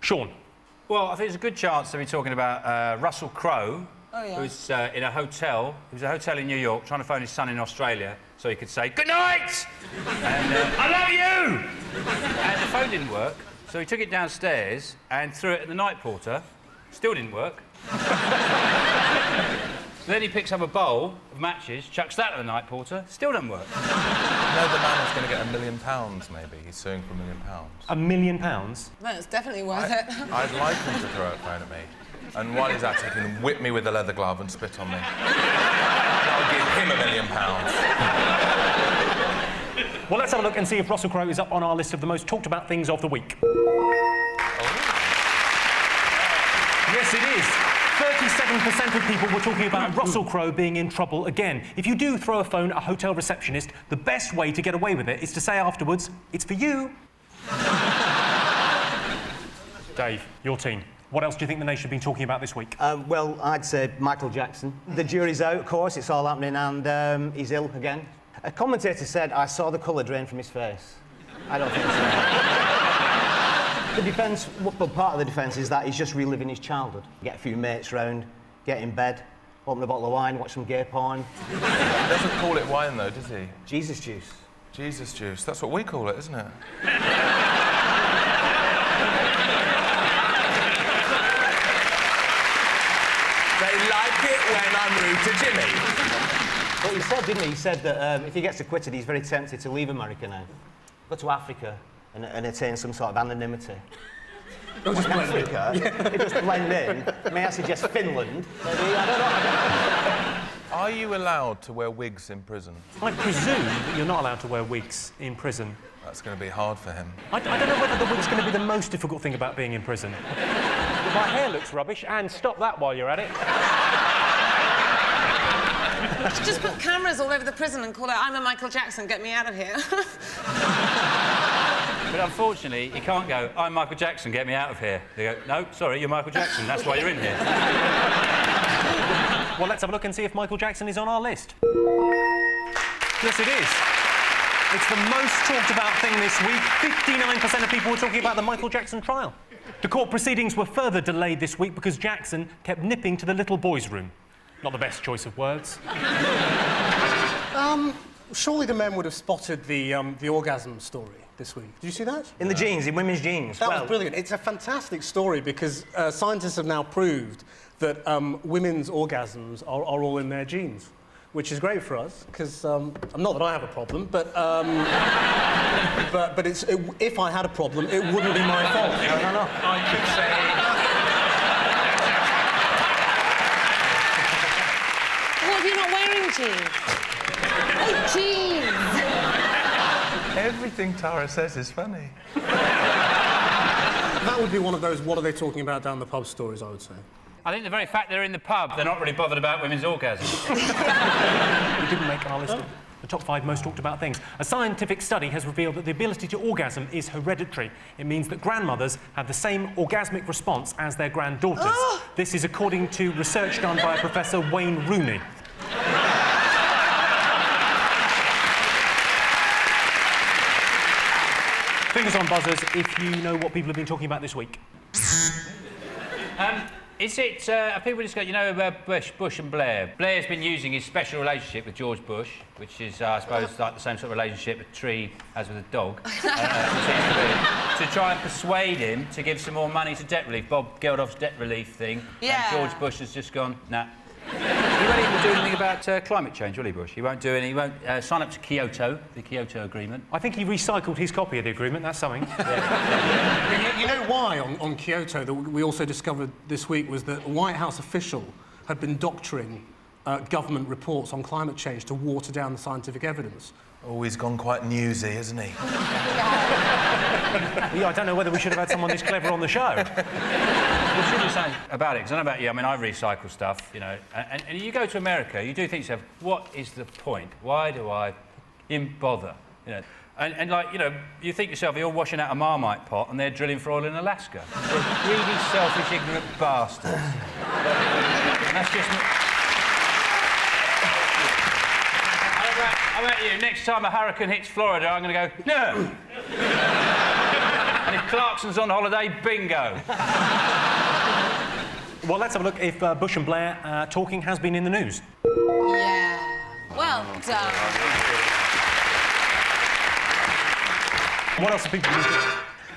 Sean? Well, I think there's a good chance that we're talking about Russell Crowe, who's in a hotel. He was at a hotel in New York trying to phone his son in Australia so he could say, "Good night!" and "I love you!" And the phone didn't work, so he took it downstairs and threw it at the night porter. Still didn't work. Then he picks up a bowl of matches, chucks that at the night porter. Still doesn't work. You know the man is going to get £1 million, maybe. He's suing for £1 million. £1 million? No, it's definitely worth it. I'd like him to throw a phone at me. And while he's at it, he can whip me with a leather glove and spit on me. I'll give him £1 million. Well, let's have a look and see if Russell Crowe is up on our list of the most talked about things of the week. Yes, it is. 37% of people were talking about Russell Crowe being in trouble again. If you do throw a phone at a hotel receptionist, the best way to get away with it is to say afterwards, "It's for you." Dave, your team. What else do you think the nation have been talking about this week? Well, I'd say Michael Jackson. The jury's out, of course, it's all happening, and he's ill again. A commentator said, "I saw the colour drain from his face." I don't think so. The defence, well, part of the defence is that he's just reliving his childhood. Get a few mates round, get in bed, open a bottle of wine, watch some gay porn. He doesn't call it wine, though, does he? Jesus juice. Jesus juice. That's what we call it, isn't it? They like it when I'm rude to Jimmy. Well, he said, didn't he? He said that if he gets acquitted, he's very tempted to leave America now. Go to Africa and attain some sort of anonymity. It'll just blend in. It just blend in. May I suggest Finland? Maybe, I don't know. Are you allowed to wear wigs in prison? I presume that you're not allowed to wear wigs in prison. That's going to be hard for him. I don't know whether the wig's going to be the most difficult thing about being in prison. My hair looks rubbish, and stop that while you're at it. Just put cameras all over the prison and call out, "I'm a Michael Jackson, get me out of here." But unfortunately, you can't go, "I'm Michael Jackson, get me out of here." They go, "No, sorry, you're Michael Jackson, that's why you're in here." Well, let's have a look and see if Michael Jackson is on our list. Yes, it is. It's the most talked about thing this week. 59% of people were talking about the Michael Jackson trial. The court proceedings were further delayed this week because Jackson kept nipping to the little boys' room. Not the best choice of words. Surely the men would have spotted the orgasm story this week. Did you see that? In the jeans, in women's jeans. That was brilliant. It's a fantastic story because scientists have now proved that women's orgasms are all in their genes, which is great for us because not that I have a problem, but it's if I had a problem, it wouldn't be my fault. No. I could say... What, if you're not wearing jeans? Oh, jeans! Everything Tara says is funny. That would be one of those what are they talking about down the pub stories, I would say. I think the very fact they're in the pub, they're not really bothered about women's orgasms. We didn't make our list of the top 5 most talked about things. A scientific study has revealed that the ability to orgasm is hereditary. It means that grandmothers have the same orgasmic response as their granddaughters. This is according to research done by Professor Wayne Rooney. Fingers on buzzers if you know what people have been talking about this week. Is it, people just go, you know, Bush and Blair. Blair's been using his special relationship with George Bush, which is, I suppose, like the same sort of relationship a tree has with a dog, to try and persuade him to give some more money to debt relief. Bob Geldof's debt relief thing. Yeah. And George Bush has just gone, nah. He won't even do anything about climate change, will he, Bush? He won't do any. He won't sign up to Kyoto, the Kyoto Agreement. I think he recycled his copy of the agreement, that's something. You know why on Kyoto that we also discovered this week was that a White House official had been doctoring government reports on climate change to water down the scientific evidence. Oh, he's gone quite newsy, hasn't he? Yeah, I don't know whether we should have had someone this clever on the show. What should you say about it? Because I don't know about you, I mean, I recycle stuff, you know, and you go to America, you do think to yourself, what is the point? Why do I even bother? You know, and like, you know, you think to yourself, you're washing out a Marmite pot and they're drilling for oil in Alaska. They're greedy, selfish, ignorant bastards. And that's just... How about you? Next time a hurricane hits Florida, I'm going to go, no! And if Clarkson's on holiday, bingo. Well, let's have a look if Bush and Blair talking has been in the news. Yeah. Well done. What else have people been doing?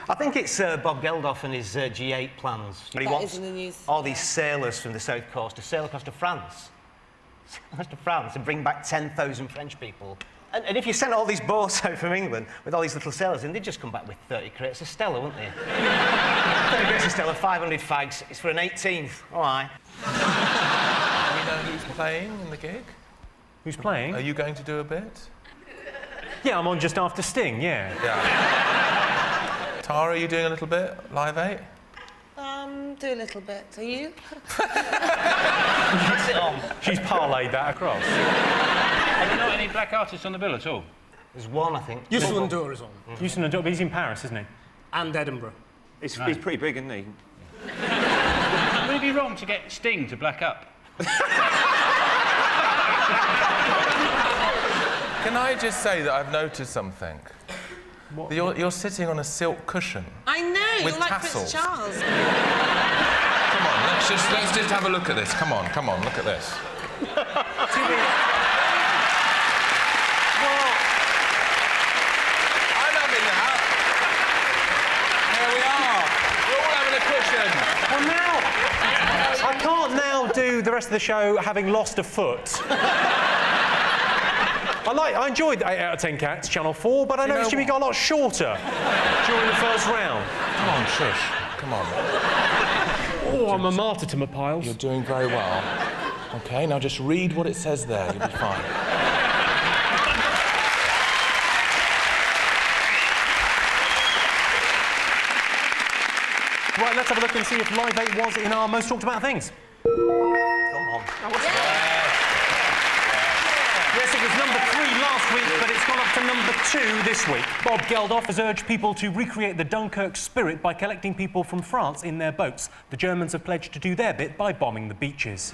I think it's Bob Geldof and his G8 plans. He That wants is in the news. all these sailors from the south coast to sail across to France. Across to France and bring back 10,000 French people. And if you sent all these boats out from England with all these little sailors in, they'd just come back with 30 crates of Stella, wouldn't they? 30 crates of Stella, 500 fags. It's for an 18th. Oh, aye. Do we know who's playing in the gig? Who's playing? Are you going to do a bit? Yeah, I'm on just after Sting, yeah. Yeah. Tara, are you doing a little bit? Live 8? Do a little bit. Are you? Pass it on. She's parlayed that across. Are there not any black artists on the bill at all? There's one, I think. Youssou N'Dour is on. Houston and he's in Paris, isn't he? And Edinburgh. He's pretty big, isn't he? Would it be wrong to get Sting to black up? Can I just say that I've noticed something? What? You're sitting on a silk cushion. I know. With You're like tassels. Prince Charles. Come on, let's just have a look at this. Come on, look at this. Well, I'm having that. Here we are. We're all having a cushion. well, now... I can't now do the rest of the show having lost a foot. I enjoyed 8 out of 10 Cats, Channel 4, but I noticed Jimmy got a lot shorter during the first round. Come on, shush. Come on. Oh, I'm a martyr to my piles. You're doing very well. OK, now just read what it says there. You'll be fine. Right, let's have a look and see if Live 8 was in our most talked about things. Come on. Yes, it was number 3 last week, but it's gone up to number 2 this week. Bob Geldof has urged people to recreate the Dunkirk spirit by collecting people from France in their boats. The Germans have pledged to do their bit by bombing the beaches.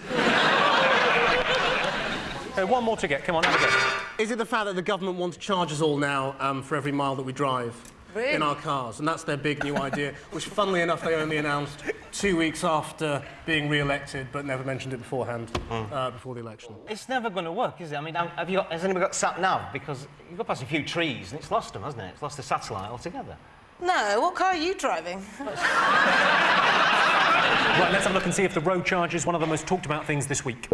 Okay, one more to get. Come on, have a go. Is it the fact that the government wants to charge us all now for every mile that we drive Really? in our cars? And that's their big new idea, which, funnily enough, they only announced 2 weeks after being re-elected, but never mentioned it beforehand, before the election. It's never going to work, is it? I mean, has anybody got sat nav? Because you go past a few trees and it's lost them, hasn't it? It's lost the satellite altogether. No. What car are you driving? Right, let's have a look and see if the road charge is one of the most talked about things this week.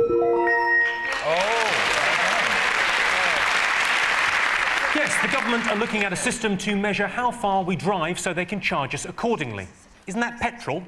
Yes, the government are looking at a system to measure how far we drive so they can charge us accordingly. Isn't that petrol?